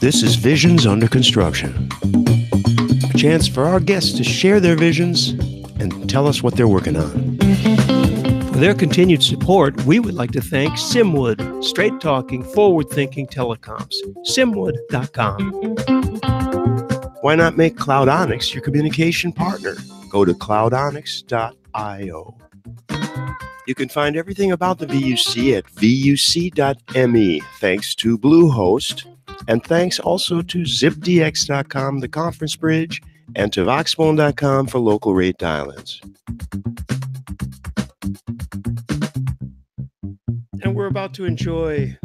This is Visions Under Construction, a chance for our guests to share their visions and tell us what they're working on. For their continued support, we would like to thank Simwood, straight-talking, forward-thinking telecoms, simwood.com. Why not make Cloudonics your communication partner? Go to cloudonics.io. You can find everything about the VUC at vuc.me, thanks to Bluehost, and thanks also to zipdx.com, the conference bridge, and to voxphone.com for local rate dial-ins. And we're about to enjoy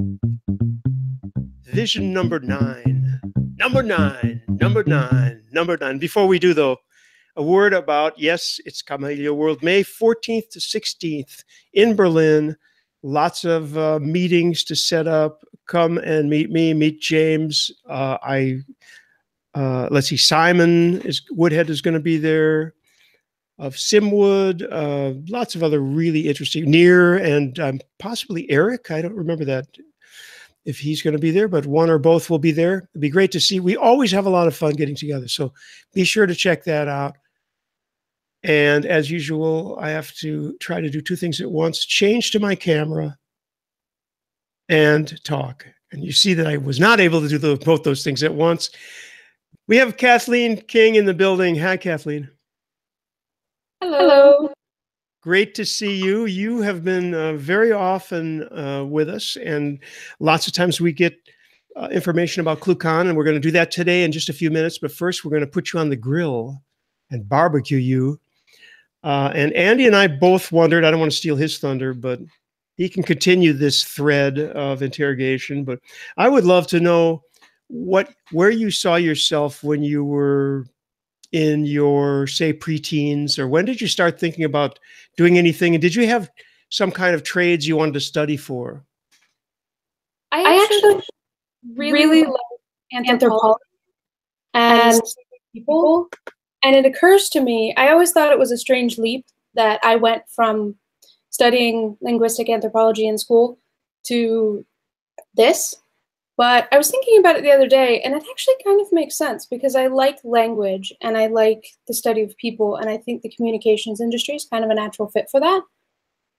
vision number 9. Number 9. Before we do, though, a word about, yes, it's Camellia World, May 14th to 16th in Berlin. Lots of meetings to set up. Come and meet me, meet James. Let's see, Simon Woodhead is going to be there. Of Simwood, lots of other really interesting, Near, and possibly Eric. I don't remember that if he's going to be there, but one or both will be there. It'd be great to see. We always have a lot of fun getting together, so be sure to check that out. And as usual, I have to try to do 2 things at once: change to my camera and talk. And you see that I was not able to do both those things at once. We have Kathleen King in the building. Hi, Kathleen. Hello. Great to see you. You have been very often with us, and lots of times we get information about ClueCon, and we're going to do that today in just a few minutes. But first, we're going to put you on the grill and barbecue you. And Andy and I both wondered, I don't want to steal his thunder, but he can continue this thread of interrogation. But I would love to know where you saw yourself when you were in your, say, preteens, or when did you start thinking about doing anything? And did you have some kind of trades you wanted to study for? I actually really love anthropology and people. And it occurs to me, I always thought it was a strange leap that I went from studying linguistic anthropology in school to this. But I was thinking about it the other day, and it actually kind of makes sense because I like language and I like the study of people, and I think the communications industry is kind of a natural fit for that.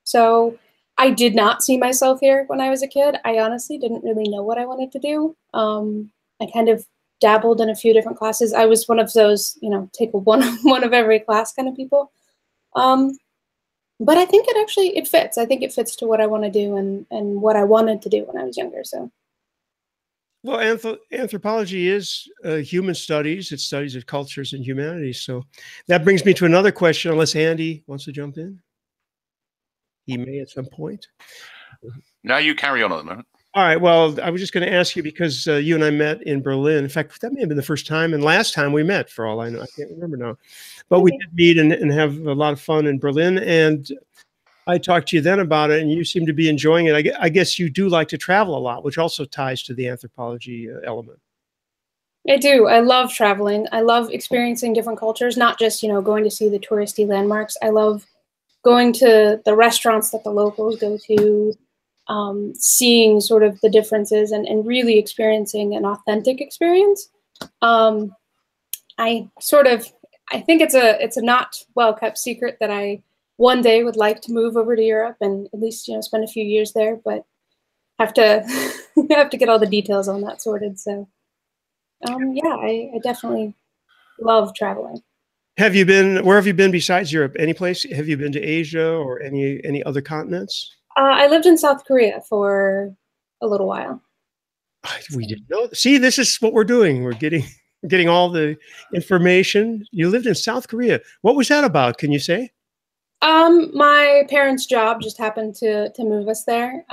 So I did not see myself here when I was a kid. I honestly didn't really know what I wanted to do. I kind of dabbled in a few different classes. I was one of those, take one of every class kind of people. But I think it fits. I think it fits to what I want to do and what I wanted to do when I was younger. So. Well, anthropology is human studies. It studies of cultures and humanities. So that brings me to another question, unless Andy wants to jump in. He may at some point. No, you carry on at the moment. All right. Well, I was just going to ask you because you and I met in Berlin. In fact, that may have been the first time and last time we met, for all I know. I can't remember now. But we did meet and have a lot of fun in Berlin. And I talked to you then about it, and you seem to be enjoying it. I guess you do like to travel a lot, which also ties to the anthropology element. I do. I love traveling. I love experiencing different cultures, not just, going to see the touristy landmarks. I love going to the restaurants that the locals go to, seeing sort of the differences and really experiencing an authentic experience. I think it's a not well-kept secret that I one day would like to move over to Europe and at least, spend a few years there, but have to get all the details on that sorted. So, yeah, I definitely love traveling. Where have you been besides Europe? Any place? Have you been to Asia or any other continents? I lived in South Korea for a little while. We didn't know. See, this is what we're doing. We're getting all the information. You lived in South Korea. What was that about? Can you say? My parents' job just happened to move us there.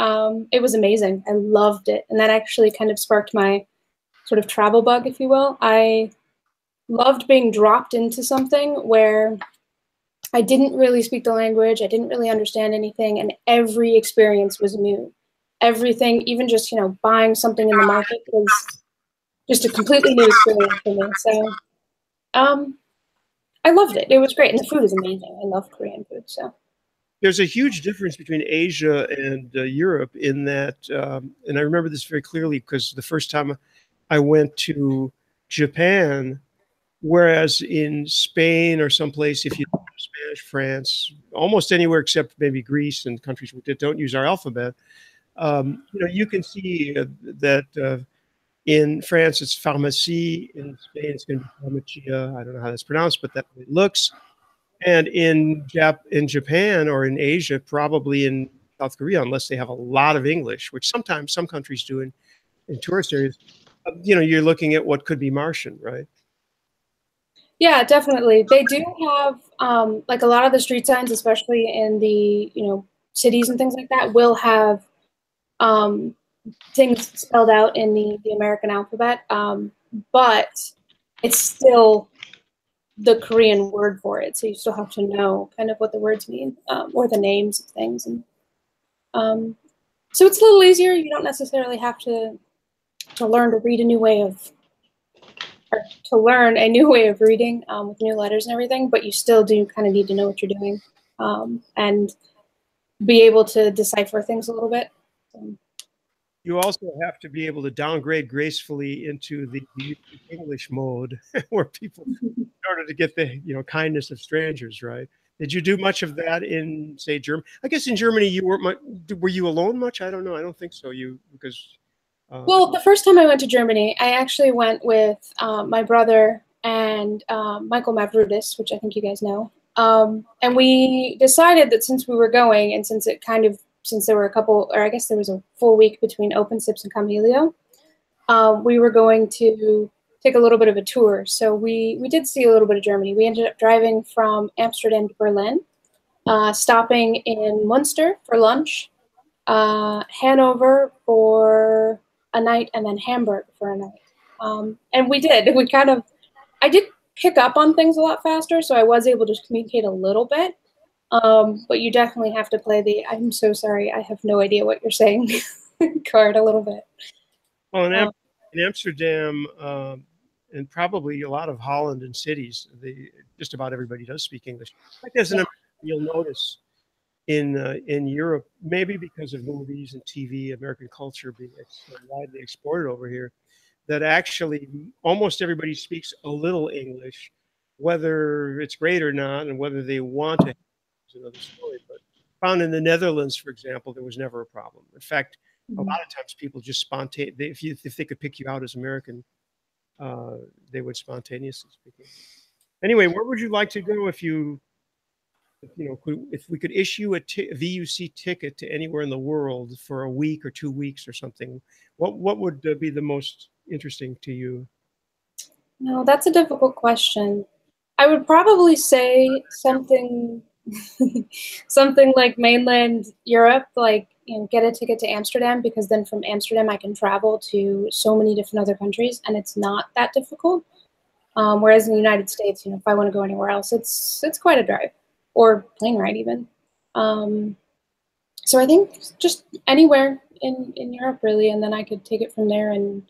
It was amazing. I loved it. And that actually kind of sparked my sort of travel bug, if you will. I loved being dropped into something where I didn't really speak the language. I didn't really understand anything. And every experience was new. Everything, even just, buying something in the market was just a completely new experience for me. So, I loved it. It was great. And the food is amazing. I love Korean food. So there's a huge difference between Asia and Europe in that, and I remember this very clearly because the first time I went to Japan, whereas in Spain or someplace, if you speak Spanish, France, almost anywhere except maybe Greece and countries that don't use our alphabet, you know, you can see that in France it's pharmacie, in Spain it's going to be pharmacia. I don't know how that's pronounced, but that's what it looks. And in Japan or in Asia, probably in South Korea, unless they have a lot of English, which sometimes some countries do in tourist areas, you know, you're looking at what could be Martian, right? Yeah, definitely. They do have like a lot of the street signs, especially in the, you know, cities and things like that, will have um, things spelled out in the American alphabet, but it's still the Korean word for it. So you still have to know kind of what the words mean, or the names of things. And so it's a little easier. You don't necessarily have to learn to read a new way of, or to learn a new way of reading with new letters and everything, but you still do kind of need to know what you're doing and be able to decipher things a little bit. You also have to be able to downgrade gracefully into the English mode, where people, in order to get the, you know, kindness of strangers, right? Did you do much of that in, say, Germany? I guess in Germany you weren't much. Were you alone much? I don't know. I don't think so. Because. Well, the first time I went to Germany, I actually went with my brother and Michael Mavrudis, which I think you guys know. And we decided that since we were going, and since there were a couple, or I guess there was a full week between Open Sips and Camilio, we were going to take a little bit of a tour. So we did see a little bit of Germany. We ended up driving from Amsterdam to Berlin, stopping in Munster for lunch, Hanover for a night, and then Hamburg for a night. And we did. I did pick up on things a lot faster, so I was able to communicate a little bit. But you definitely have to play the "I'm so sorry, I have no idea what you're saying" card a little bit. Well, in Amsterdam, and probably a lot of Holland and cities, just about everybody does speak English. Like as an you'll notice in Europe, maybe because of movies and TV, American culture being widely exported over here, that actually almost everybody speaks a little English, whether it's great or not, and whether they want to is another story. But found in the Netherlands, for example, there was never a problem. In fact, a lot of times people just if they could pick you out as American, they would spontaneously speak English. Anyway, where would you like to go if if we could issue a VUC ticket to anywhere in the world for a week or 2 weeks or something? What would be the most interesting to you? No, that's a difficult question. I would probably say something something like mainland Europe, like, you know, get a ticket to Amsterdam, because then from Amsterdam I can travel to so many different other countries, and it's not that difficult. Whereas in the United States, you know, if I want to go anywhere else, it's quite a drive, or plane ride even. So I think just anywhere in Europe, really, and then I could take it from there and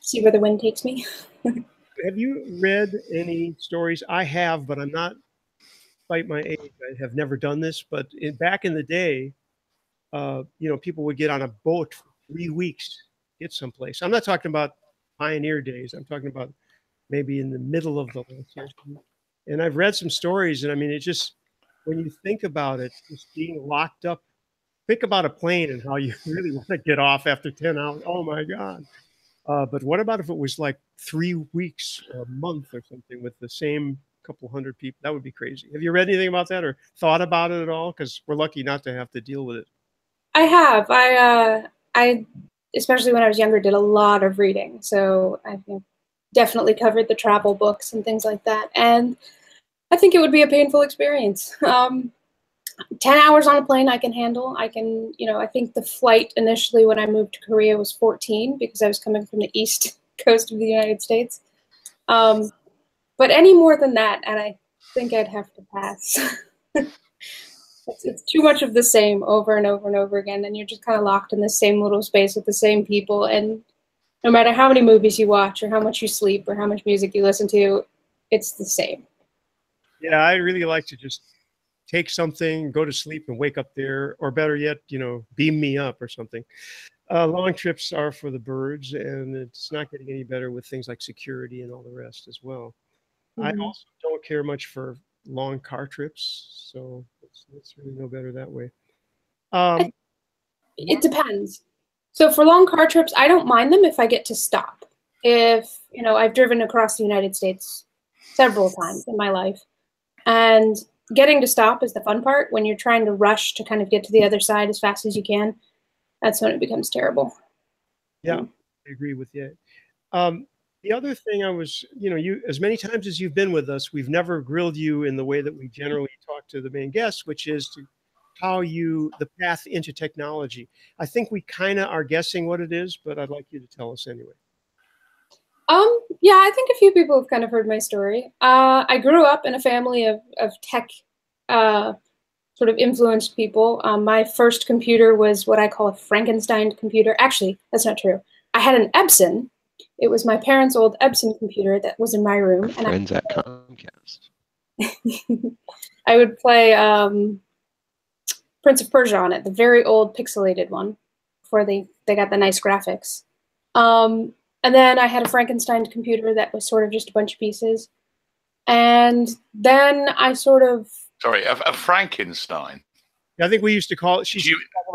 see where the wind takes me. Have you read any stories? I have, but I'm not, despite my age, I have never done this. But back in the day, you know, people would get on a boat for 3 weeks, get someplace. I'm not talking about pioneer days. I'm talking about maybe in the middle of the last century. And I've read some stories, and I mean, it just, when you think about it, just being locked up, think about a plane and how you really want to get off after 10 hours. Oh my God. But what about if it was like 3 weeks or a month or something with the same couple hundred people? That would be crazy. Have you read anything about that or thought about it at all? Because we're lucky not to have to deal with it. I have. I especially when I was younger, did a lot of reading. So I've definitely covered the travel books and things like that. And I think it would be a painful experience. 10 hours on a plane I can handle. I can, you know, I think the flight initially when I moved to Korea was 14, because I was coming from the east coast of the United States. But any more than that, and I think I'd have to pass. It's too much of the same over and over and over again, and you're just kind of locked in the same little space with the same people, and no matter how many movies you watch or how much you sleep or how much music you listen to, it's the same. Yeah, I really like to just take something, go to sleep and wake up there, or better yet, you know, beam me up or something. Long trips are for the birds, and it's not getting any better with things like security and all the rest as well. I also don't care much for long car trips, so it's really no better that way. It depends. So for long car trips, I don't mind them if I get to stop. If, you know, I've driven across the United States several times in my life, and getting to stop is the fun part. When you're trying to rush to kind of get to the other side as fast as you can, that's when it becomes terrible. Yeah, I agree with you. The other thing I was, you know, you, as many times as you've been with us, we've never grilled you in the way that we generally talk to the main guests, which is to how you, the path into technology. I think we kind of are guessing what it is, but I'd like you to tell us anyway. Yeah, I think a few people have kind of heard my story. I grew up in a family of tech sort of influenced people. My first computer was what I call a Frankenstein computer. Actually, that's not true. I had an Epson. It was my parents' old Epson computer that was in my room. And friends at Comcast. I would play Prince of Persia on it, the very old pixelated one, before they got the nice graphics. And then I had a Frankenstein computer that was sort of just a bunch of pieces. And then I sort of... Sorry, a Frankenstein? I think we used to call it...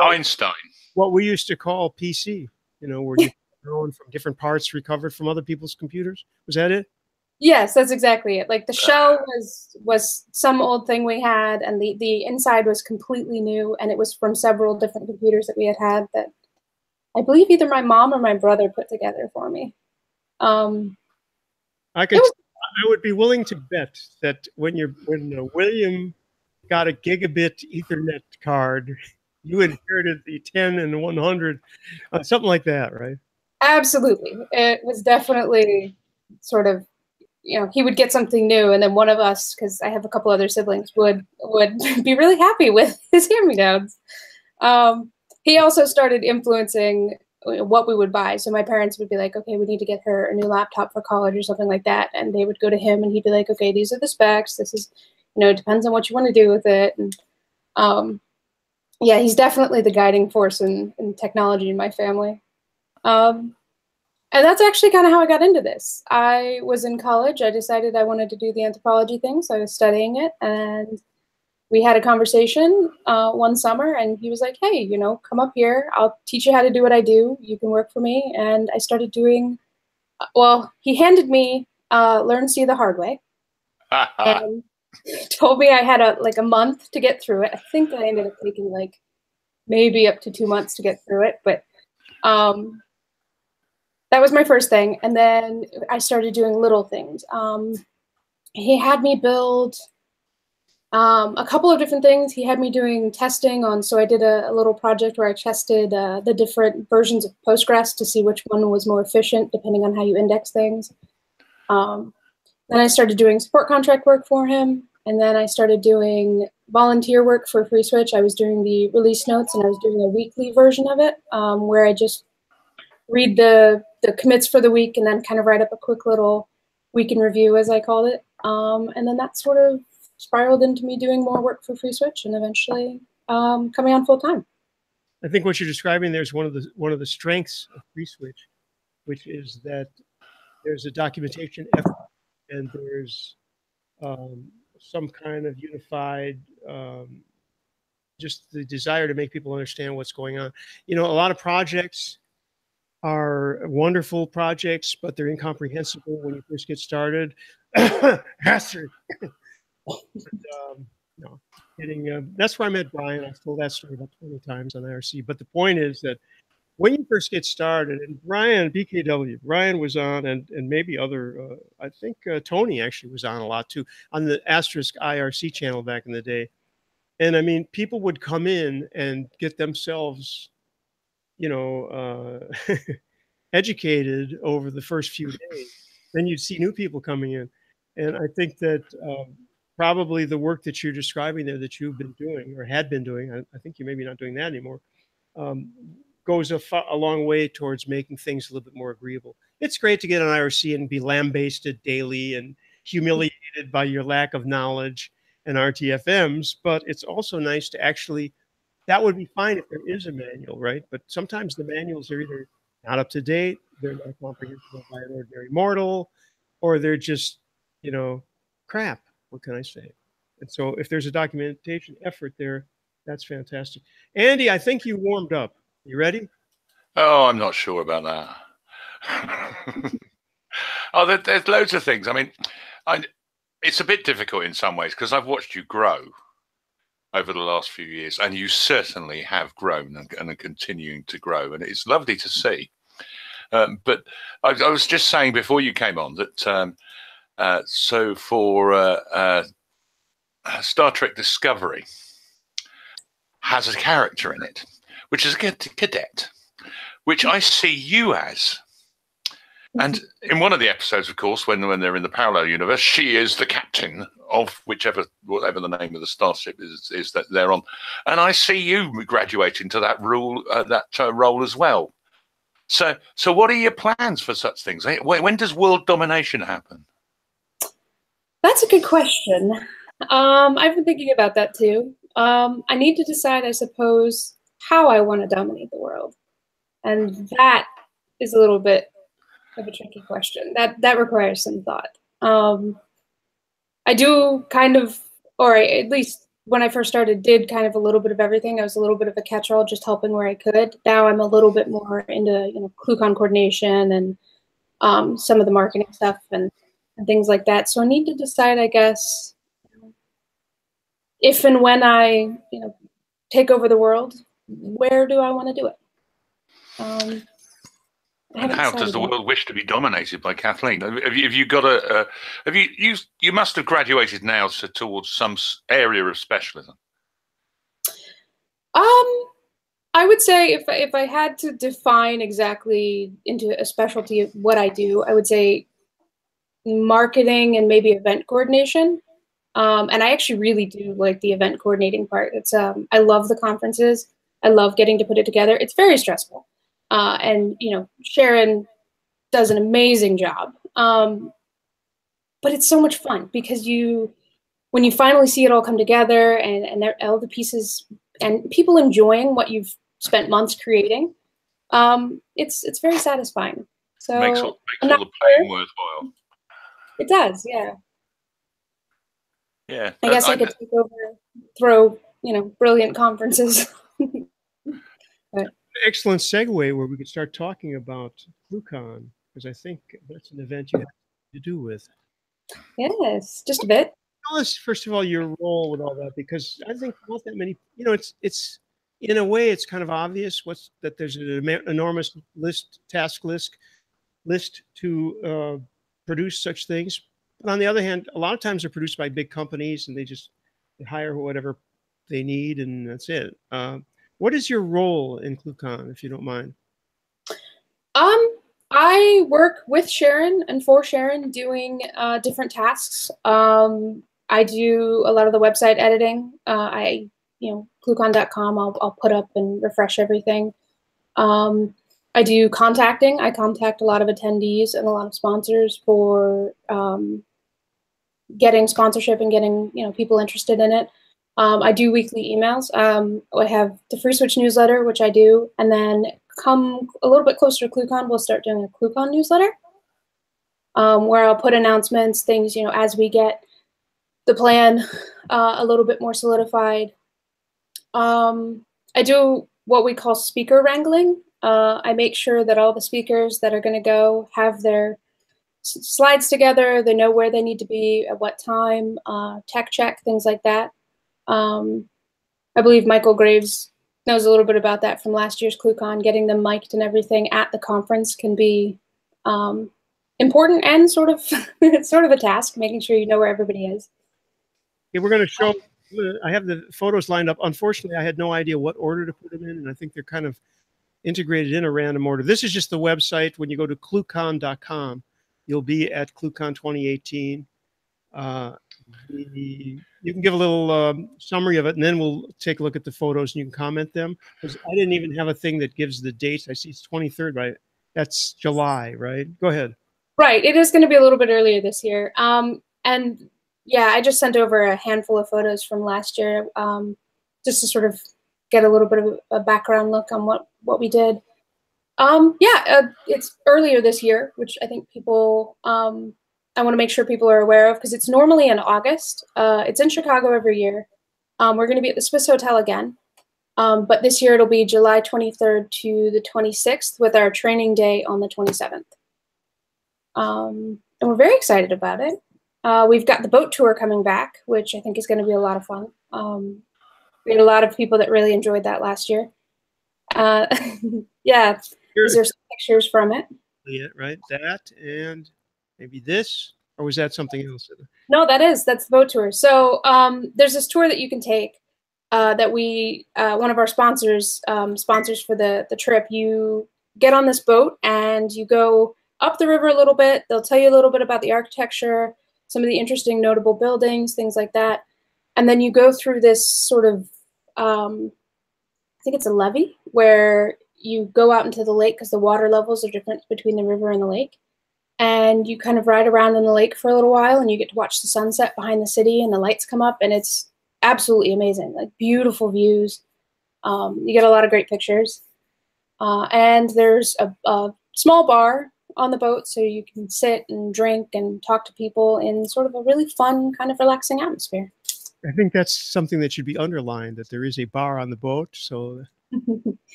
Einstein. What we used to call PC, you know, where you grown from different parts recovered from other people's computers. Was that it? Yes, that's exactly it. Like the shell was some old thing we had, and the inside was completely new, and it was from several different computers that we had that I believe either my mom or my brother put together for me. I would be willing to bet that when William got a gigabit Ethernet card, you inherited the 10 and 100, something like that, right? Absolutely. It was definitely sort of, you know, he would get something new, and then one of us, because I have a couple other siblings, would be really happy with his hand-me-downs. He also started influencing what we would buy. So my parents would be like, okay, we need to get her a new laptop for college or something like that. And they would go to him and he'd be like, okay, these are the specs. This is, you know, it depends on what you want to do with it. And yeah, he's definitely the guiding force in technology in my family. And that's actually kind of how I got into this. I was in college. I decided I wanted to do the anthropology thing. So I was studying it, and we had a conversation one summer, and he was like, hey, you know, come up here. I'll teach you how to do what I do. You can work for me. And I started doing, well, he handed me Learn See the Hard Way. And told me I had a month to get through it. I think I ended up taking like maybe up to 2 months to get through it. But that was my first thing. And then I started doing little things. He had me build a couple of different things. He had me doing testing on, so I did a little project where I tested the different versions of Postgres to see which one was more efficient depending on how you index things. Then I started doing support contract work for him, and then I started doing volunteer work for FreeSWITCH. I was doing the release notes, and I was doing a weekly version of it where I just read the commits for the week and then kind of write up a quick little week in review, as I called it. And then that sort of spiraled into me doing more work for FreeSWITCH and eventually coming on full time. I think what you're describing there is one of the strengths of FreeSWITCH, which is that there's a documentation effort and there's some kind of unified, just the desire to make people understand what's going on. You know, a lot of projects are wonderful projects, but they're incomprehensible when you first get started. No, kidding. That's where I met Brian. I've told that story about 20 times on IRC. But the point is that when you first get started, and Brian, BKW, Brian was on, and maybe other, I think Tony actually was on a lot too, on the Asterisk IRC channel back in the day. And I mean, people would come in and get themselves, you know, educated over the first few days. Then you'd see new people coming in. And I think that probably the work that you're describing there that you've been doing or had been doing, I think you may be not doing that anymore, goes a long way towards making things a little bit more agreeable. It's great to get on IRC and be lambasted daily and humiliated by your lack of knowledge and RTFMs, but it's also nice to actually that would be fine if there is a manual, right? But sometimes the manuals are either not up to date, they're not comprehensible by an ordinary mortal, or they're just, you know, crap. What can I say? And so if there's a documentation effort there, that's fantastic. Andy, I think you warmed up. You ready? Oh, I'm not sure about that. Oh, there's loads of things. I mean, it's a bit difficult in some ways because I've watched you grow over the last few years, and you certainly have grown and are continuing to grow, and it's lovely to see. But I was just saying before you came on that so for Star Trek Discovery has a character in it, which is a cadet, which I see you as. And in one of the episodes, of course, when they're in the parallel universe, she is the captain of whatever the name of the starship is that they're on. And I see you graduating to that role as well. So what are your plans for such things? When does world domination happen? That's a good question. I've been thinking about that too. I need to decide, I suppose, how I want to dominate the world. And that is a little bit of a tricky question. That requires some thought. I do kind of, or at least when I first started, did kind of a little bit of everything. I was a little bit of a catch-all, just helping where I could. Now I'm a little bit more into, you know, ClueCon coordination and some of the marketing stuff and things like that. So I need to decide, I guess, if and when I, you know, take over the world, where do I want to do it? And how does the world wish to be dominated by Kathleen? Have you got a? You must have graduated now towards some area of specialism. I would say if I had to define exactly into a specialty of what I do, I would say marketing and maybe event coordination. And I actually really do like the event coordinating part. It's I love the conferences. I love getting to put it together. It's very stressful. And, you know, Sharon does an amazing job. But it's so much fun because when you finally see it all come together and all the pieces and people enjoying what you've spent months creating, it's very satisfying. So makes all the pain worthwhile. It does, yeah. Yeah. I guess I could take over, throw, you know, brilliant conferences. But excellent segue where we could start talking about ClueCon, because I think that's an event you have to do with. Yes, just a bit. Tell us, first of all, your role with all that, because I think not that many, you know, it's in a way, it's kind of obvious that there's an enormous task list to produce such things. But on the other hand, a lot of times they're produced by big companies and they hire whatever they need and that's it. What is your role in ClueCon, if you don't mind? I work with Sharon and for Sharon doing different tasks. I do a lot of the website editing. You know, ClueCon.com, I'll put up and refresh everything. I do contacting. I contact a lot of attendees and a lot of sponsors for getting sponsorship and getting, you know, people interested in it. I do weekly emails. I have the FreeSWITCH newsletter, which I do, and then come a little bit closer to ClueCon, we'll start doing a ClueCon newsletter, where I'll put announcements, things, you know, as we get the plan a little bit more solidified. I do what we call speaker wrangling. I make sure that all the speakers that are going to go have their slides together, they know where they need to be, at what time, tech check, things like that. I believe Michael Graves knows a little bit about that from last year's ClueCon. Getting them mic'd and everything at the conference can be important and sort of it's sort of a task, making sure you know where everybody is. Okay, we're going to show. I have the photos lined up. Unfortunately, I had no idea what order to put them in, and I think they're kind of integrated in a random order. This is just the website. When you go to ClueCon.com, you'll be at ClueCon 2018. You can give a little summary of it, and then we'll take a look at the photos and you can comment them. Because I didn't even have a thing that gives the dates. I see it's 23rd, right? That's July, right? Go ahead. Right. It is going to be a little bit earlier this year. And yeah, I just sent over a handful of photos from last year just to sort of get a little bit of a background look on what we did. It's earlier this year, which I think people, I want to make sure people are aware of, because it's normally in August. It's in Chicago every year. We're going to be at the Swiss Hotel again. But this year it'll be July 23rd to the 26th with our training day on the 27th. And we're very excited about it. We've got the boat tour coming back, which I think is going to be a lot of fun. We had a lot of people that really enjoyed that last year. Yeah, these are some pictures from it. Yeah, right. That and maybe this, or was that something else? No, that's the boat tour. So there's this tour that you can take that we, one of our sponsors sponsors for the trip. You get on this boat and you go up the river a little bit. They'll tell you a little bit about the architecture, some of the interesting notable buildings, things like that. And then you go through this sort of, I think it's a levee, where you go out into the lake because the water levels are different between the river and the lake. And you kind of ride around in the lake for a little while, and you get to watch the sunset behind the city, and the lights come up, and it's absolutely amazing, like beautiful views. You get a lot of great pictures. And there's a small bar on the boat, so you can sit and drink and talk to people in sort of a really fun, kind of relaxing atmosphere. I think that's something that should be underlined, that there is a bar on the boat. So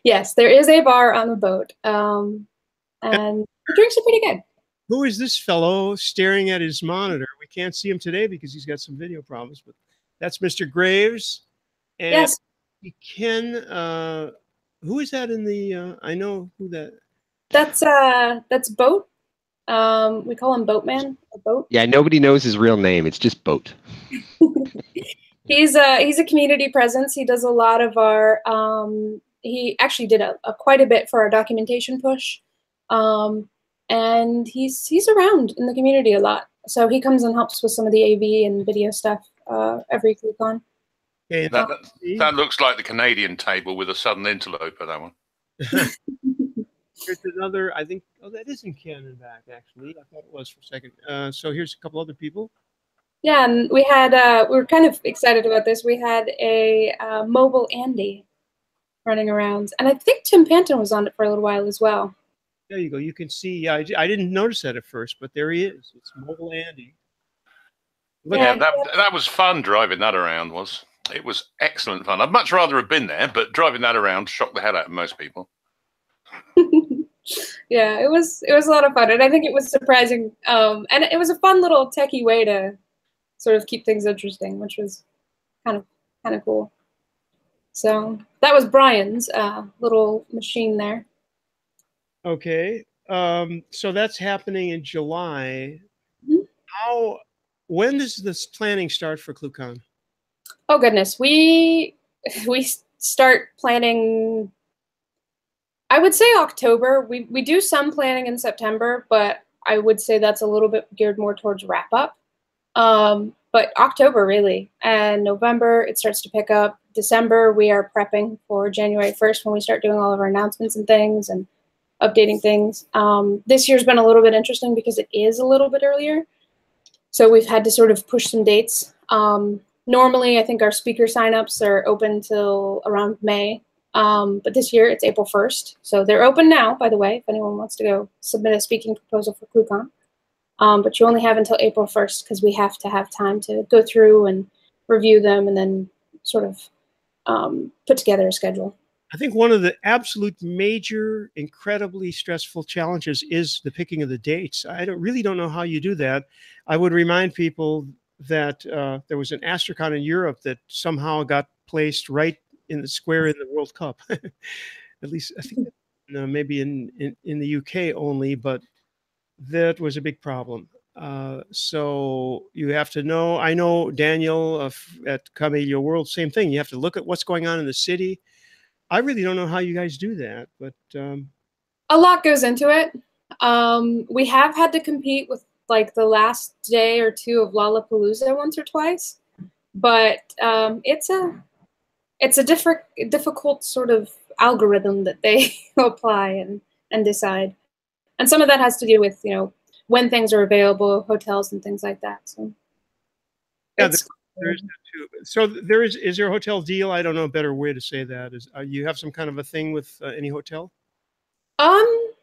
yes, there is a bar on the boat, and the drinks are pretty good. Who is this fellow staring at his monitor? We can't see him today because he's got some video problems, but that's Mr. Graves. And yes. Ken, who is that in the, I know who that. That's Boat. We call him Boatman, or Boat. Yeah, nobody knows his real name. It's just Boat. He's a community presence. He does a lot of our, he actually did quite a bit for our documentation push. And he's around in the community a lot. So he comes and helps with some of the AV and video stuff every ClueCon. Okay, that looks like the Canadian table with a southern interloper, that one. Here's another, I think, oh, that isn't Ken in back, actually. I thought it was for a second. So here's a couple other people. Yeah, and we had, we were kind of excited about this. We had a mobile Andy running around. And I think Tim Panton was on it for a little while as well. There you go. You can see, I didn't notice that at first, but there he is. It's mobile Andy. Look, yeah, that was fun driving that around. It was excellent fun. I'd much rather have been there, but driving that around shocked the hell out of most people. Yeah, it was a lot of fun, and I think it was surprising, and it was a fun little techie way to sort of keep things interesting, which was kind of cool. So that was Brian's little machine there. Okay, so that's happening in July. Mm-hmm. When does this planning start for ClueCon? Oh goodness, we start planning, I would say October. We do some planning in September, but I would say that's a little bit geared more towards wrap up. But October really, and November it starts to pick up. December we are prepping for January 1st when we start doing all of our announcements and things and updating things. This year's been a little bit interesting because it is a little bit earlier. So we've had to sort of push some dates. Normally, I think our speaker signups are open till around May. But this year it's April 1st. So they're open now, by the way, if anyone wants to go submit a speaking proposal for ClueCon. But you only have until April 1st because we have to have time to go through and review them and then sort of put together a schedule. I think one of the absolute major, incredibly stressful challenges is the picking of the dates. I really don't know how you do that. I would remind people that there was an Astrocon in Europe that somehow got placed right in the square in the World Cup. At least I think maybe in the UK only, but that was a big problem. So you have to know, I know Daniel at Camellia World, same thing. You have to look at what's going on in the city. I really don't know how you guys do that, but a lot goes into it. We have had to compete with like the last day or two of Lollapalooza once or twice, but it's a difficult sort of algorithm that they apply and decide, and some of that has to do with when things are available, hotels and things like that. So yeah, There's that too. So there is there a hotel deal? I don't know a better way to say that. Is you have some kind of a thing with any hotel? I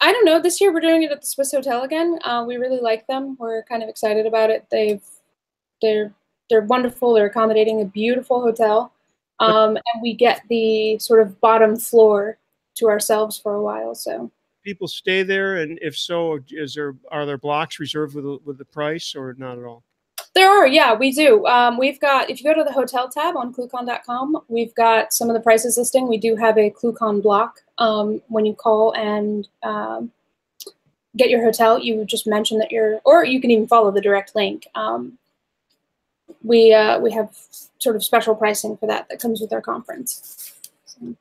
don't know. This year we're doing it at the Swiss Hotel again. We really like them. We're kind of excited about it. They're wonderful. They're accommodating, a beautiful hotel, and we get the sort of bottom floor to ourselves for a while. So People stay there, and if so, are there blocks reserved with the price or not at all? there are, yeah, we do. We've got, if you go to the hotel tab on ClueCon.com, we've got some of the prices listing. We do have a ClueCon block. When you call and get your hotel, you just mention that or you can even follow the direct link. We have sort of special pricing for that comes with our conference. So.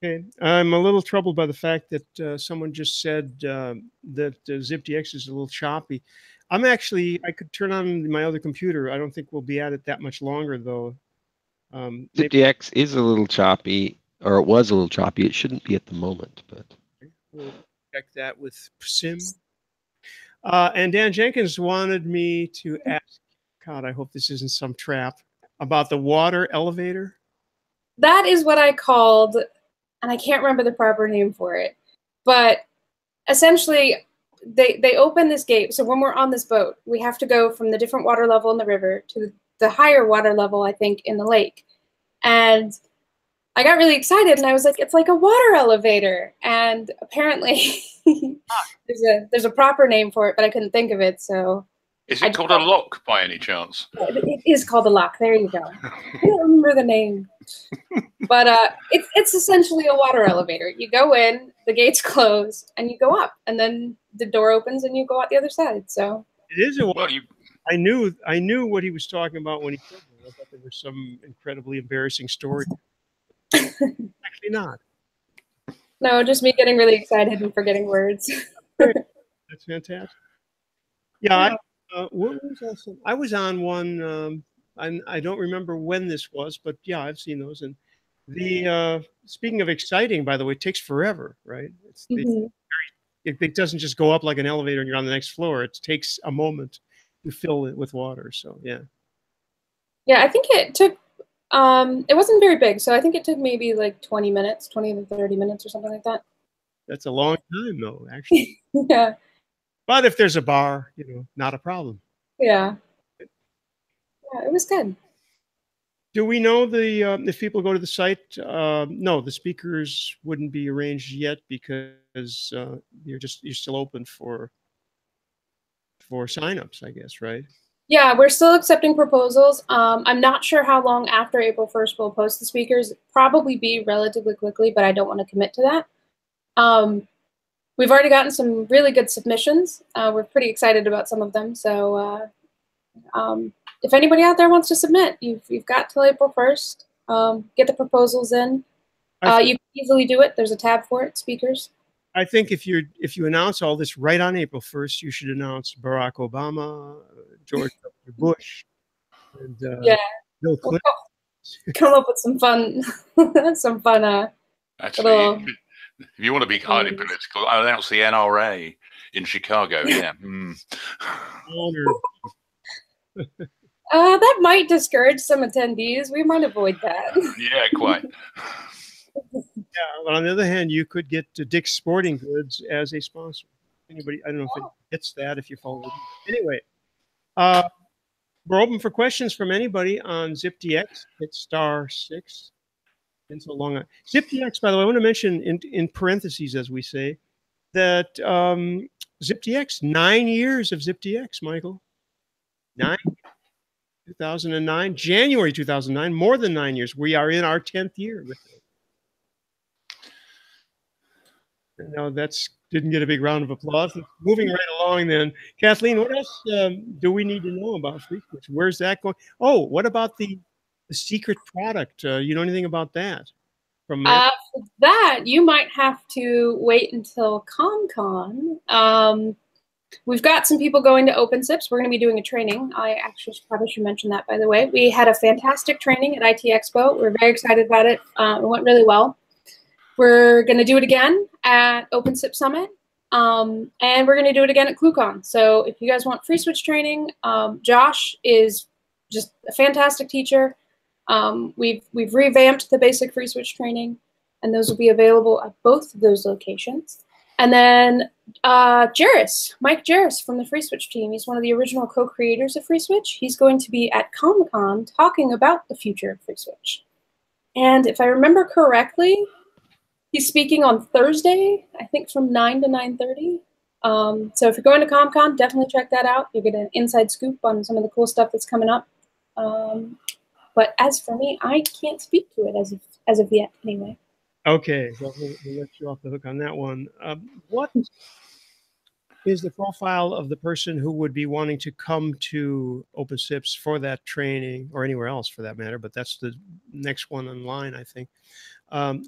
Okay, I'm a little troubled by the fact that someone just said that ZipDX is a little choppy. I could turn on my other computer. I don't think we'll be at it that much longer, though. ZipDX is a little choppy, or it was a little choppy. It shouldn't be at the moment, but we'll check that with Sim. And Dan Jenkins wanted me to ask, God, I hope this isn't some trap, about the water elevator. That is what I called, and I can't remember the proper name for it, but essentially they open this gate. So when we're on this boat, we have to go from the different water level in the river to the higher water level, I think, in the lake. And I got really excited, and I was like, it's like a water elevator. And apparently there's a proper name for it, but I couldn't think of it. So is it called a lock by any chance? It is called a lock. There you go. I don't remember the name. But it's essentially a water elevator. You go in, the gates close, and you go up, and then the door opens, and you go out the other side. So it is a water. Well, I knew what he was talking about when he told me. I thought there was some incredibly embarrassing story. Actually, not. No, just me getting really excited and forgetting words. That's fantastic. Yeah, what was also, I was on one. I don't remember when this was, but yeah, I've seen those. And the speaking of exciting, by the way, it takes forever, right? It doesn't just go up like an elevator and you're on the next floor. It takes a moment to fill it with water. So yeah. Yeah, I think it took. It wasn't very big, so I think it took maybe like 20 minutes, 20 to 30 minutes or something like that. That's a long time, though, actually. Yeah. But if there's a bar, not a problem. Yeah. Yeah, it was good. Do we know if people go to the site? No, the speakers wouldn't be arranged yet because you're still open for signups, I guess, right? Yeah, we're still accepting proposals. I'm not sure how long after April 1st we'll post the speakers. Probably be relatively quickly, but I don't want to commit to that. We've already gotten some really good submissions. We're pretty excited about some of them. So if anybody out there wants to submit, you've got till April 1st. Get the proposals in. You can easily do it. There's a tab for it, speakers. I think if you announce all this right on April 1st, you should announce Barack Obama, George W. Bush, and Bill Clinton. Come up with some fun, Actually, little, if you want to be highly political, I'll announce the NRA in Chicago. Yeah. That might discourage some attendees. We might avoid that. Yeah, quite. Yeah, but on the other hand, you could get Dick's Sporting Goods as a sponsor. Anybody? I don't know if it hits that if you follow it. Anyway, we're open for questions from anybody on ZipDX. Hit *6. Been so long. ZipDX, by the way, I want to mention in parentheses, as we say, that ZipDX, 9 years of ZipDX, Michael. 2009, January 2009, more than 9 years. We are in our 10th year with it. No, didn't get a big round of applause. Moving right along then. Kathleen, what else do we need to know about FreeSWITCH? Where's that going? Oh, what about the secret product? You know anything about that? For that, you might have to wait until ConCon. We've got some people going to OpenSIPs. We're going to be doing a training. I actually probably should mention that, by the way. We had a fantastic training at IT Expo. We're very excited about it. It went really well. We're going to do it again at OpenSIP Summit. And we're going to do it again at ClueCon. So if you guys want FreeSWITCH training, Josh is just a fantastic teacher. We've revamped the basic FreeSWITCH training, and those will be available at both of those locations. And then Mike Jarris from the FreeSWITCH team, he's one of the original co-creators of FreeSWITCH. He's going to be at Comic-Con talking about the future of FreeSWITCH. And if I remember correctly, he's speaking on Thursday, I think from 9 to 9:30. So if you're going to Comic-Con, definitely check that out. You'll get an inside scoop on some of the cool stuff that's coming up. But as for me, I can't speak to it as of yet, anyway. Okay, so we'll let you off the hook on that one. What is the profile of the person who would be wanting to come to OpenSIPS for that training, or anywhere else for that matter? But that's the next one in line, I think.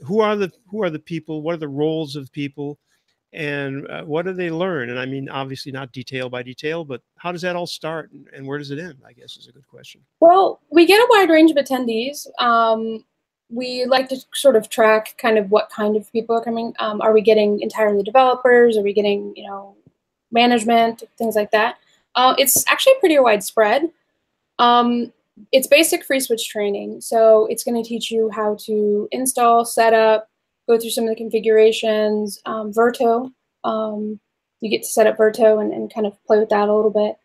Who are the people? What are the roles of people? And what do they learn? And I mean, obviously not detail by detail, but how does that all start and where does it end, I guess is a good question. Well, we get a wide range of attendees. We like to sort of track kind of what kind of people are coming. Are we getting entirely developers? Are we getting, management, things like that? It's actually pretty widespread. It's basic FreeSWITCH training. So it's going to teach you how to install, set up, go through some of the configurations. Verto, you get to set up Verto and kind of play with that a little bit.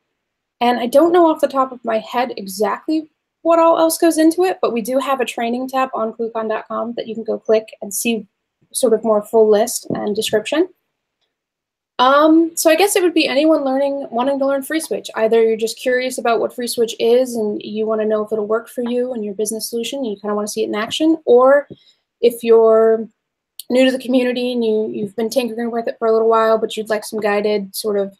And I don't know off the top of my head exactly what all else goes into it, but we do have a training tab on ClueCon.com that you can go click and see sort of more full list and description. So I guess it would be anyone wanting to learn FreeSWITCH. Either you're just curious about what FreeSWITCH is and you want to know if it'll work for you and your business solution, you kind of want to see it in action, or if you're new to the community and you've been tinkering with it for a little while, but you'd like some guided sort of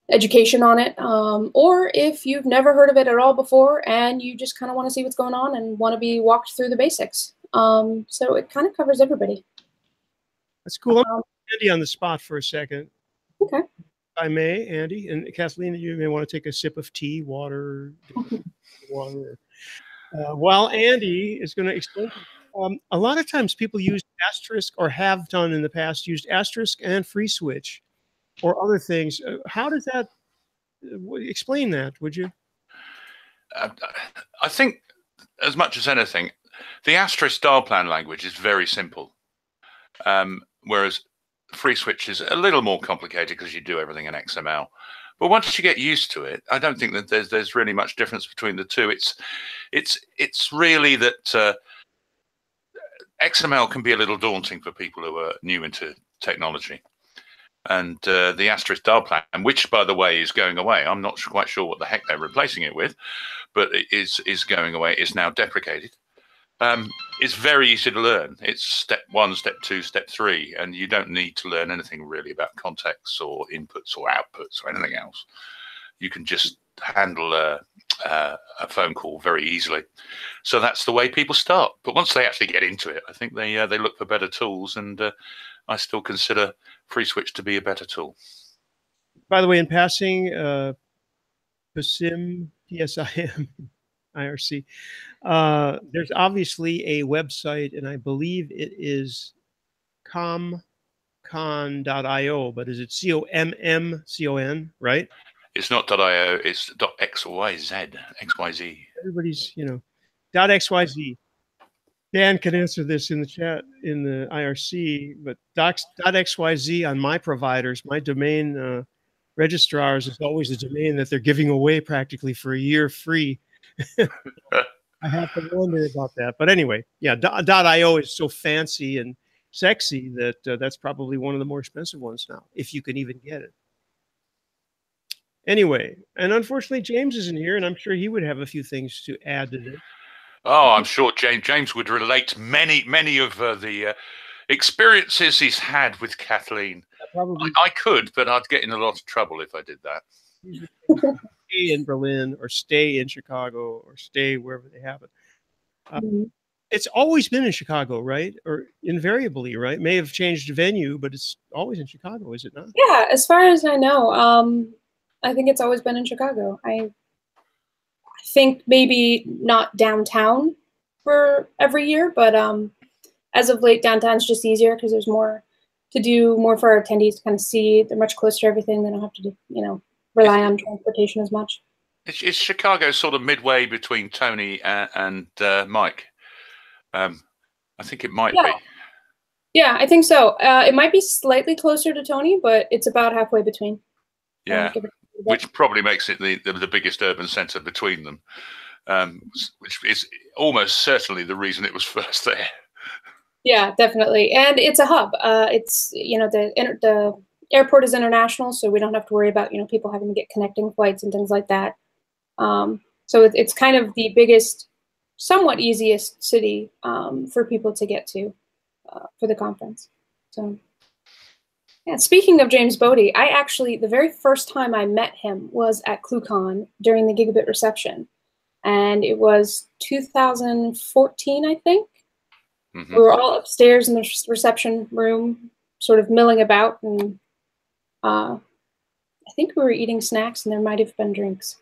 education on it, or if you've never heard of it at all before and you just kind of want to see what's going on and want to be walked through the basics. So it kind of covers everybody. That's cool. Andy on the spot for a second. Okay. If I may, Andy, and Kathleen, you may want to take a sip of tea, water. While Andy is going to explain, a lot of times people use asterisk, or have done in the past, used asterisk and FreeSWITCH or other things. How does that, explain that, would you? I think as much as anything, the asterisk dial plan language is very simple. Whereas FreeSWITCH is a little more complicated because you do everything in XML. But once you get used to it, I don't think that there's really much difference between the two. It's really that XML can be a little daunting for people who are new into technology. And the asterisk dial plan, which, by the way, is going away. I'm not quite sure what the heck they're replacing it with, but it is going away. It's now deprecated. It's very easy to learn. It's step 1, step 2, step 3, and you don't need to learn anything really about contexts or inputs or outputs or anything else. You can just handle a phone call very easily. So that's the way people start. But once they actually get into it, I think they look for better tools, and I still consider FreeSWITCH to be a better tool. By the way, in passing, PSIM, PSIM, IRC, there's obviously a website, and I believe it is commcon.io, but is it COMMCON, right? It's not .io, it's .xyz. Everybody's, .xyz. Dan can answer this in the chat in the IRC, but .xyz on my providers, my domain registrars, is always a domain that they're giving away practically for a year free. I have to wonder about that. But anyway, yeah, .io is so fancy and sexy that that's probably one of the more expensive ones now, if you can even get it. Anyway, and unfortunately, James isn't here, and I'm sure he would have a few things to add to this. Oh, I'm sure James would relate many of the experiences he's had with Kathleen. I could, but I'd get in a lot of trouble if I did that. Stay in Berlin, or stay in Chicago, or stay wherever they have it. It's always been in Chicago, right? Or invariably, right? May have changed venue, but it's always in Chicago, is it not? Yeah, as far as I know, I think it's always been in Chicago. I think maybe not downtown for every year, but as of late, downtown's just easier because there's more to do more for our attendees to kind of see. They're much closer to everything. They don't have to do, rely on transportation as much. Is Chicago sort of midway between Tony and Mike? I think it might be. Yeah, I think so. It might be slightly closer to Tony, but it's about halfway between. Yeah, which probably makes it the biggest urban centre between them, which is almost certainly the reason it was first there. Yeah, definitely, and it's a hub. It's the airport is international, so we don't have to worry about people having to get connecting flights and things like that. So it's kind of the biggest, somewhat easiest city for people to get to for the conference. So. Yeah, speaking of James Bodie, I actually, the very first time I met him was at ClueCon during the Gigabit reception. And it was 2014, I think. Mm-hmm. We were all upstairs in the reception room, sort of milling about. And I think we were eating snacks and there might have been drinks.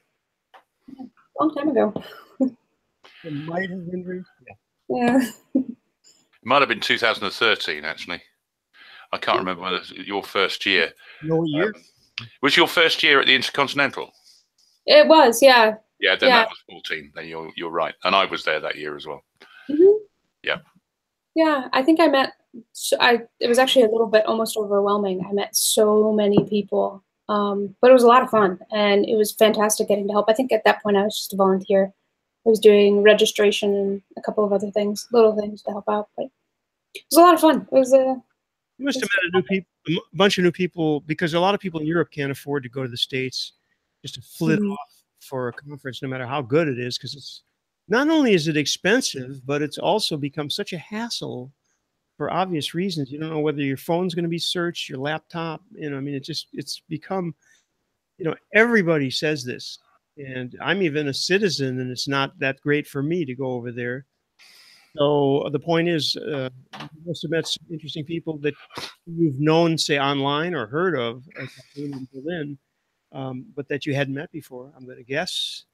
Yeah, a long time ago. There might have been drinks? Yeah. It might have been 2013, actually. I can't remember whether it was your first year. No year. Was your first year at the Intercontinental? It was, yeah. Yeah, then that was 14. Then you're right, and I was there that year as well. Mm-hmm. Yeah. Yeah, I think I met. It was actually a little bit almost overwhelming. I met so many people, but it was a lot of fun, and it was fantastic getting to help. I think at that point I was just a volunteer. I was doing registration and a couple of other things, little things to help out, but it was a lot of fun. It was a. You must have met a bunch of new people, because a lot of people in Europe can't afford to go to the States just to flit off for a conference, no matter how good it is, because it's not only is it expensive, but it's also become such a hassle for obvious reasons. You don't know whether your phone's going to be searched, your laptop. I mean, it's become, everybody says this, and I'm even a citizen, and it's not that great for me to go over there. So the point is, you must have met some interesting people that you've known, say, online or heard of, like in Berlin, but that you hadn't met before, I'm going to guess.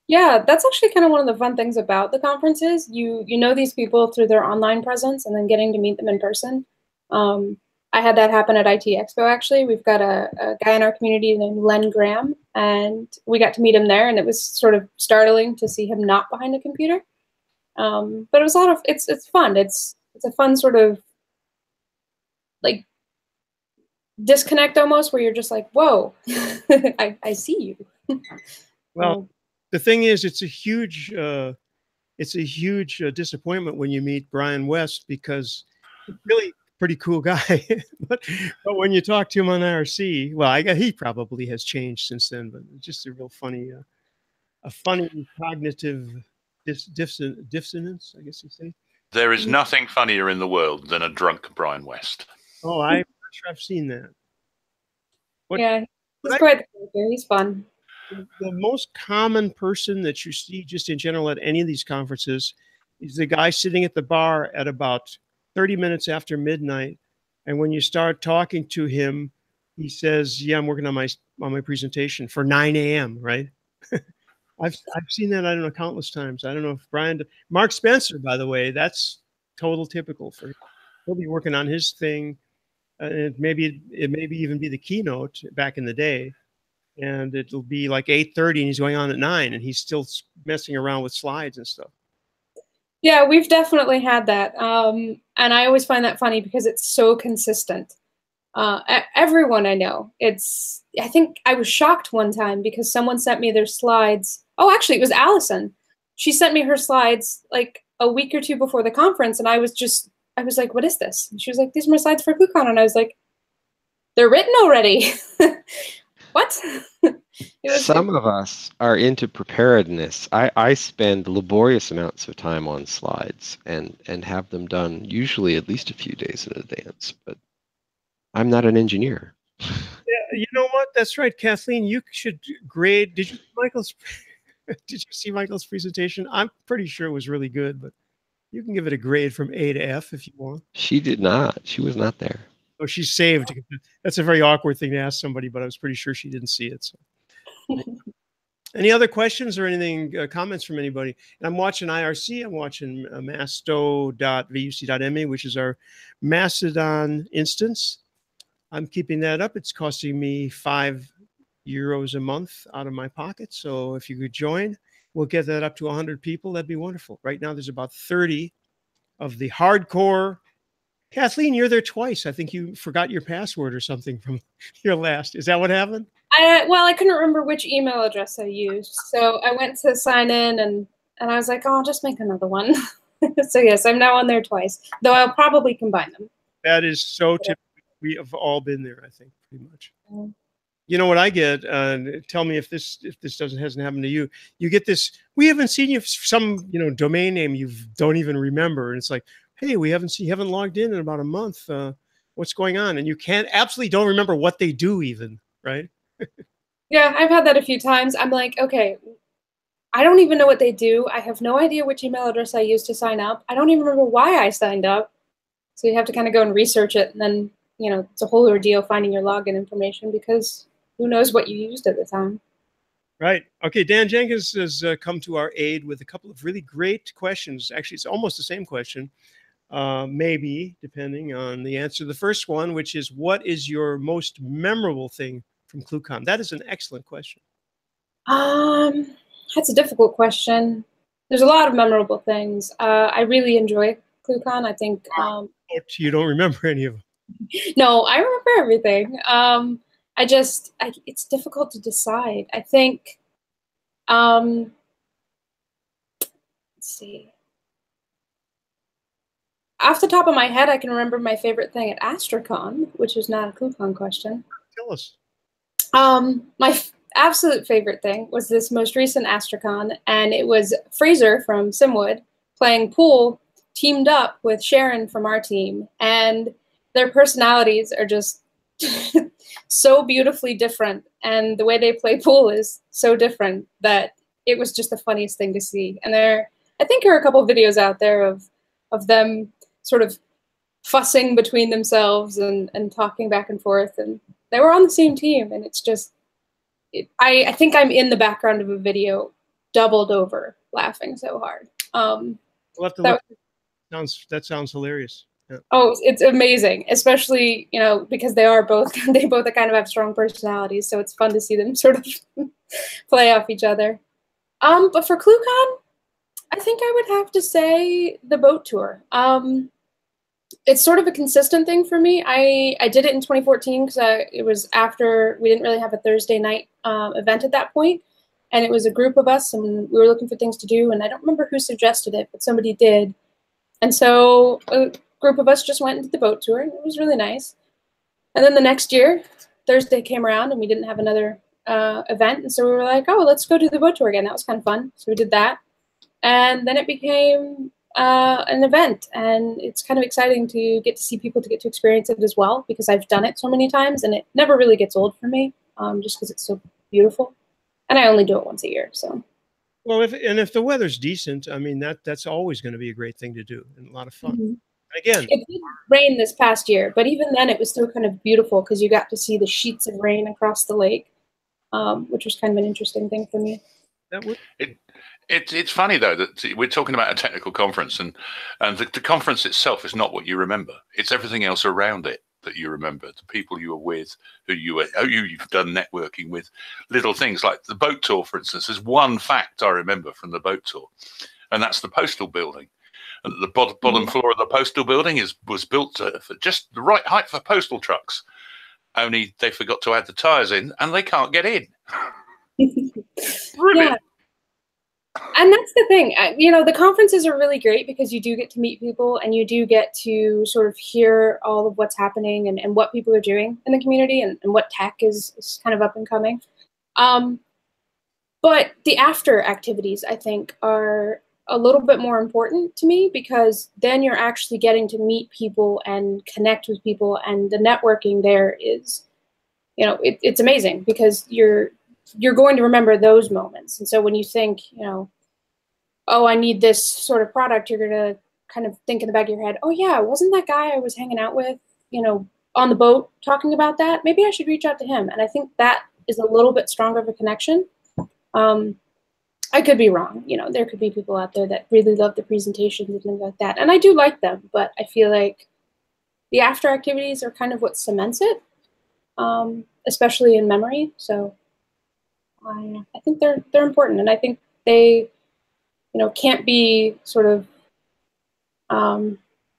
Yeah, that's actually kind of one of the fun things about the conferences. You know these people through their online presence, and then getting to meet them in person. I had that happen at IT Expo, actually. We've got a guy in our community named Len Graham, and we got to meet him there, and it was sort of startling to see him not behind a computer. But it was a lot of, it's fun. It's a fun sort of like disconnect almost, where you're just like, whoa, I see you. Well, the thing is, it's a huge disappointment when you meet Brian West, because he's really a pretty cool guy. but when you talk to him on IRC, well, he probably has changed since then, but it's just a real funny, cognitive dissonance, I guess you say. There is nothing funnier in the world than a drunk Brian West. Oh, I'm not sure I've seen that. Yeah, he's quite the character. He's fun. The most common person that you see just in general at any of these conferences is the guy sitting at the bar at about 30 minutes after midnight. And when you start talking to him, he says, yeah, I'm working on my presentation for 9 a.m., right? I've seen that, I don't know, countless times. I don't know if Mark Spencer, by the way, that's total typical for him. He'll be working on his thing. It maybe even be the keynote back in the day. And it'll be like 8:30 and he's going on at 9 and he's still messing around with slides and stuff. Yeah, we've definitely had that. And I always find that funny because it's so consistent. Everyone I know, I think I was shocked one time because someone sent me their slides. Oh, actually, it was Allison. She sent me her slides like a week or two before the conference. And I was like, what is this? And she was like, these are my slides for ClueCon. And I was like, they're written already. What? Some of us are into preparedness. I spend laborious amounts of time on slides and have them done usually at least a few days in advance, but I'm not an engineer. Yeah, you know what? That's right, Kathleen. You should grade. Did you see Michael's presentation? I'm pretty sure it was really good, but you can give it a grade from A to F if you want. She did not. She was not there. Oh, she's saved. That's a very awkward thing to ask somebody, but I was pretty sure she didn't see it. So. Any other questions or anything, comments from anybody? And I'm watching IRC. I'm watching masto.vuc.me, which is our Mastodon instance. I'm keeping that up. It's costing me €5 a month out of my pocket. So if you could join, we'll get that up to 100 people. That'd be wonderful. Right now, there's about 30 of the hardcore. Kathleen, you're there twice. I think you forgot your password or something from your last. Is that what happened? Well, I couldn't remember which email address I used. So I went to sign in and I was like, oh, I'll just make another one. So yes, I'm now on there twice, though I'll probably combine them. That is so typical. We have all been there, I think, pretty much. You know what I get? Tell me if this hasn't happened to you. You get this, we haven't seen you, some domain name you don't even remember. And it's like, hey, you haven't logged in about a month. What's going on? And you absolutely don't remember what they do even, right? Yeah, I've had that a few times. I'm like, okay, I don't even know what they do. I have no idea which email address I used to sign up. I don't even remember why I signed up. So you have to kind of go and research it. And then, it's a whole ordeal finding your login information because who knows what you used at the time. Right. Okay, Dan Jenkins has come to our aid with a couple of really great questions. Actually, it's almost the same question, maybe, depending on the answer. The first one, which is, what is your most memorable thing from ClueCon? That is an excellent question. That's a difficult question. There's a lot of memorable things. I really enjoy ClueCon. I think you don't remember any of them. No, I remember everything. It's difficult to decide. I think let's see. Off the top of my head, I can remember my favorite thing at AstraCon, which is not a ClueCon question. Tell us. My absolute favorite thing was this most recent AstraCon, and it was Fraser from Simwood playing pool, teamed up with Sharon from our team, and their personalities are just so beautifully different, and the way they play pool is so different that it was just the funniest thing to see. And I think there are a couple of videos out there of them sort of fussing between themselves and talking back and forth, and they were on the same team, and it's just, I think I'm in the background of a video, doubled over, laughing so hard. We'll have to look. That sounds hilarious. Yeah. Oh, it's amazing, especially because they both kind of have strong personalities, so it's fun to see them sort of play off each other. But for ClueCon, I think I would have to say the boat tour. It's sort of a consistent thing for me. I did it in 2014 because it was after we didn't really have a Thursday night event at that point, and it was a group of us, and we were looking for things to do, and I don't remember who suggested it, but somebody did, and so a group of us just went into the boat tour, and it was really nice. And then the next year, Thursday came around, and we didn't have another event, and so we were like, oh, let's go do the boat tour again. That was kind of fun, so we did that, and then it became an event, and it's kind of exciting to get to see people to get to experience it as well, because I've done it so many times, and it never really gets old for me, just because it's so beautiful, and I only do it once a year. So, well, if the weather's decent, I mean that's always going to be a great thing to do and a lot of fun. Mm-hmm. Again, it did rain this past year, but even then it was still kind of beautiful because you got to see the sheets of rain across the lake, which was kind of an interesting thing for me. It's funny though that we're talking about a technical conference, and the conference itself is not what you remember. It's everything else around it that you remember. The people you were with, who you've done networking with, little things like the boat tour, for instance. There's one fact I remember from the boat tour, and that's the postal building. And the bottom floor of the postal building was built for just the right height for postal trucks. Only they forgot to add the tires in, and they can't get in. Brilliant. Yeah. And that's the thing, the conferences are really great because you do get to meet people, and you do get to sort of hear all of what's happening and what people are doing in the community and what tech is kind of up and coming. But the after activities, I think, are a little bit more important to me, because then you're actually getting to meet people and connect with people, and the networking there is, it's amazing because you're going to remember those moments. And so when you think, oh, I need this sort of product, you're going to kind of think in the back of your head, oh yeah, wasn't that guy I was hanging out with, on the boat talking about that? Maybe I should reach out to him. And I think that is a little bit stronger of a connection. I could be wrong. You know, there could be people out there that really love the presentations and things like that. And I do like them, but I feel like the after activities are kind of what cements it, especially in memory. So I think they're important, and I think they, you know, can't be sort of,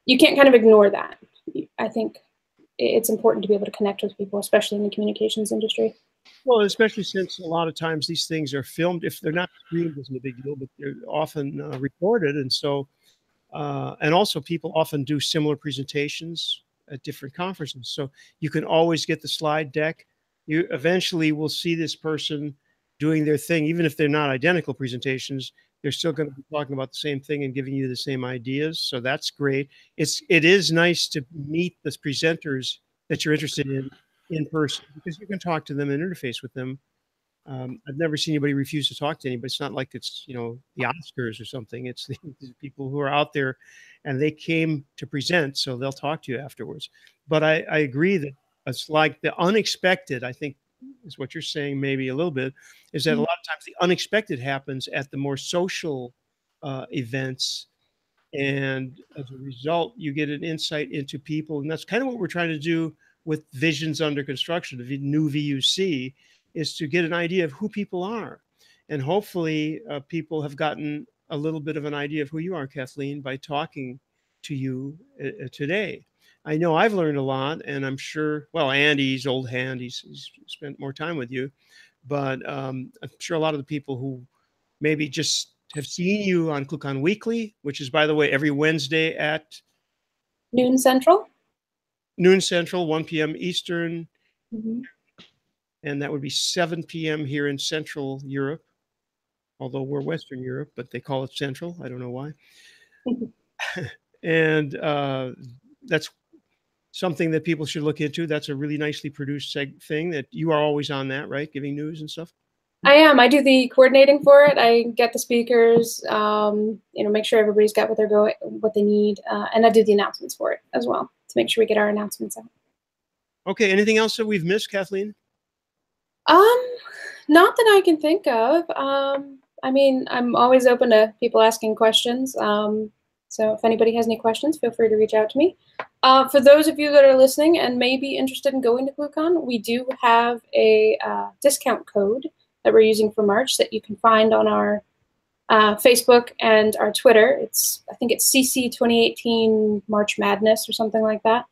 you can't kind of ignore that. I think it's important to be able to connect with people, especially in the communications industry. Well, especially since a lot of times these things are filmed. If they're not streamed, isn't a big deal, but they're often recorded. And so, and also people often do similar presentations at different conferences. So you can always get the slide deck. You eventually will see this person doing their thing, even if they're not identical presentations. They're still going to be talking about the same thing and giving you the same ideas. So that's great. It is nice to meet the presenters that you're interested in person, because you can talk to them and interface with them. I've never seen anybody refuse to talk to anybody. It's not like it's, you know, the Oscars or something. It's the people who are out there and they came to present, so they'll talk to you afterwards. But I agree that it's like the unexpected, I think is what you're saying maybe a little bit, is that a lot of times the unexpected happens at the more social events. And as a result, you get an insight into people. And that's kind of what we're trying to do with Visions Under Construction, the new VUC, is to get an idea of who people are. And hopefully people have gotten a little bit of an idea of who you are, Kathleen, by talking to you today. I know I've learned a lot, and I'm sure, well, Andy's old hand, he's spent more time with you, but I'm sure a lot of the people who maybe just have seen you on ClueCon Weekly, which is, by the way, every Wednesday at noon Central, 1 p.m. Eastern. Mm-hmm. And that would be 7 p.m. here in Central Europe, although we're Western Europe, but they call it Central. I don't know why. And that's something that people should look into. That's a really nicely produced thing that you are always on that, right? Giving news and stuff. I am. I do the coordinating for it. I get the speakers, you know, make sure everybody's got what they need, and I do the announcements for it as well to make sure we get our announcements out. Okay. Anything else that we've missed, Kathleen? Not that I can think of. I mean, I'm always open to people asking questions. So if anybody has any questions, feel free to reach out to me. For those of you that are listening and may be interested in going to ClueCon, we do have a discount code that we're using for March that you can find on our Facebook and our Twitter. I think it's CC 2018 March Madness or something like that.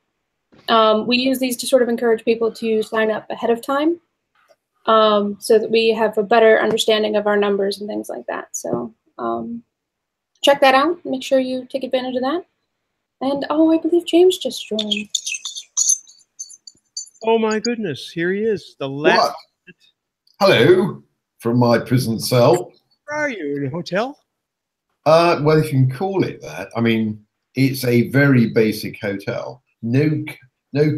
We use these to sort of encourage people to sign up ahead of time, so that we have a better understanding of our numbers and things like that. So check that out. Make sure you take advantage of that. And oh, I believe James just joined. Oh my goodness, here he is. The last. What? Hello, from my prison cell. Where are you? In a hotel? Well, if you can call it that. I mean, it's a very basic hotel. No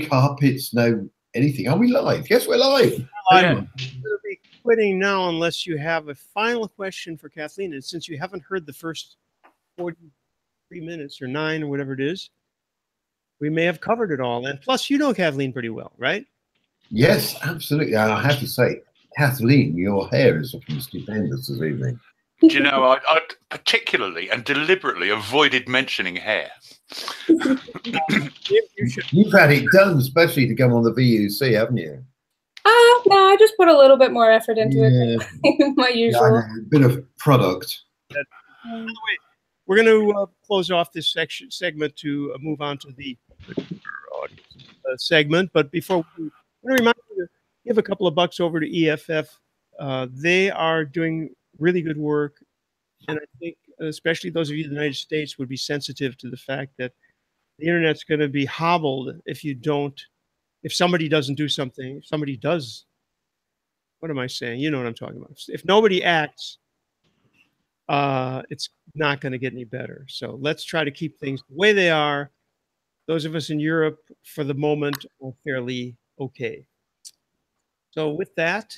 carpets, no anything. Are we live? Yes, we're live. I'm going to be quitting now unless you have a final question for Kathleen. And since you haven't heard the first 43 minutes or 9 or whatever it is, we may have covered it all. And plus, you know Kathleen pretty well, right? Yes, absolutely. And I have to say, Kathleen, your hair is looking stupendous this evening. Do you know, I particularly and deliberately avoided mentioning hair. You've had it done, especially to come on the VUC, haven't you? No, I just put a little bit more effort into it than my usual. Yeah, a bit of product. By the way, we're going to close off this segment to move on to the segment. But before, I'm going to remind you to give a couple of bucks over to EFF. They are doing really good work. And I think especially those of you in the United States would be sensitive to the fact that the internet's going to be hobbled if somebody doesn't do something, if somebody does, what am I saying? You know what I'm talking about. If nobody acts, it's not going to get any better. So let's try to keep things the way they are. Those of us in Europe, for the moment, are fairly okay. So with that,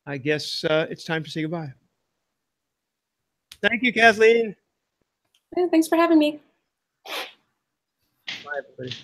I guess it's time to say goodbye. Thank you, Kathleen. Yeah, thanks for having me. Bye, everybody.